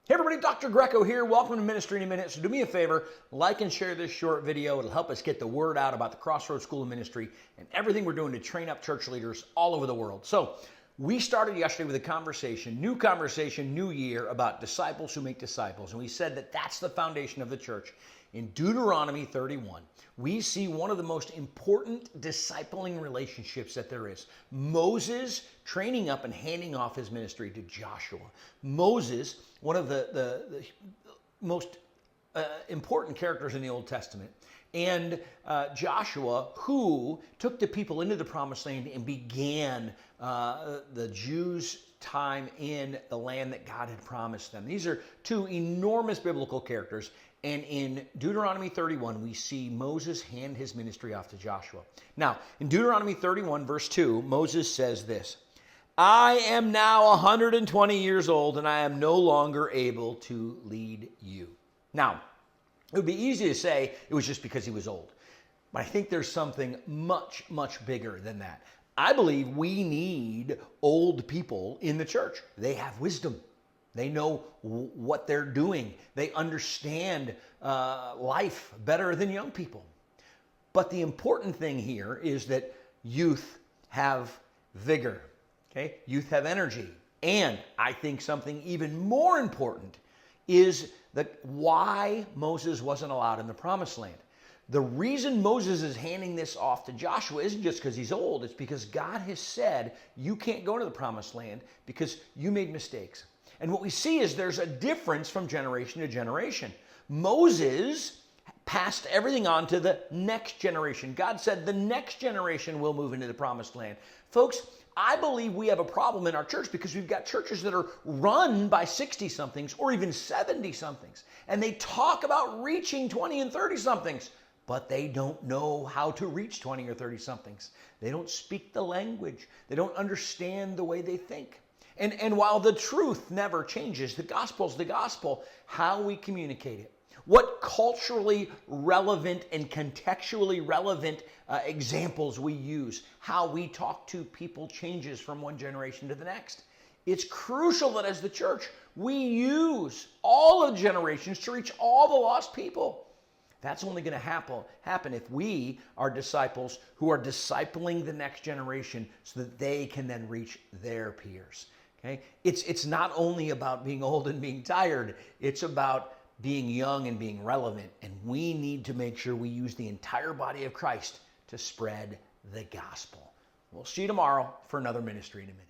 Hey everybody, Dr. Greco here. Welcome to Ministry in a Minute. So do me a favor, like and share this short video. It'll help us get the word out about the Crossroads School of Ministry and everything we're doing to train up church leaders all over the world. So we started yesterday with a conversation, new year, about disciples who make disciples. And we said that that's the foundation of the church. In Deuteronomy 31, we see one of the most important discipling relationships that there is. Moses training up and handing off his ministry to Joshua. Moses, one of the most important characters in the Old Testament, and Joshua, who took the people into the Promised Land and began the Jews' time in the land that God had promised them. These are two enormous biblical characters. And in Deuteronomy 31, we see Moses hand his ministry off to Joshua. Now, in Deuteronomy 31, verse 2, Moses says this, "I am now 120 years old, and I am no longer able to lead you." Now, it would be easy to say it was just because he was old. But I think there's something much, much bigger than that. I believe we need old people in the church. They have wisdom. They know what they're doing. They understand life better than young people. But the important thing here is that youth have vigor. Okay? Youth have energy. And I think something even more important is that why Moses wasn't allowed in the Promised Land. The reason Moses is handing this off to Joshua isn't just because he's old. It's because God has said, you can't go to the Promised Land because you made mistakes. And what we see is there's a difference from generation to generation. Moses passed everything on to the next generation. God said the next generation will move into the Promised Land. Folks, I believe we have a problem in our church because we've got churches that are run by 60-somethings or even 70-somethings. And they talk about reaching 20 and 30-somethings, but they don't know how to reach 20 or 30-somethings. They don't speak the language. They don't understand the way they think. And while the truth never changes, the gospel's the gospel, how we communicate it, what culturally relevant and contextually relevant examples we use, how we talk to people changes from one generation to the next. It's crucial that as the church, we use all of the generations to reach all the lost people. That's only going to happen if we are disciples who are discipling the next generation so that they can then reach their peers. Okay? It's not only about being old and being tired. It's about being young and being relevant. And we need to make sure we use the entire body of Christ to spread the gospel. We'll see you tomorrow for another Ministry in a Minute.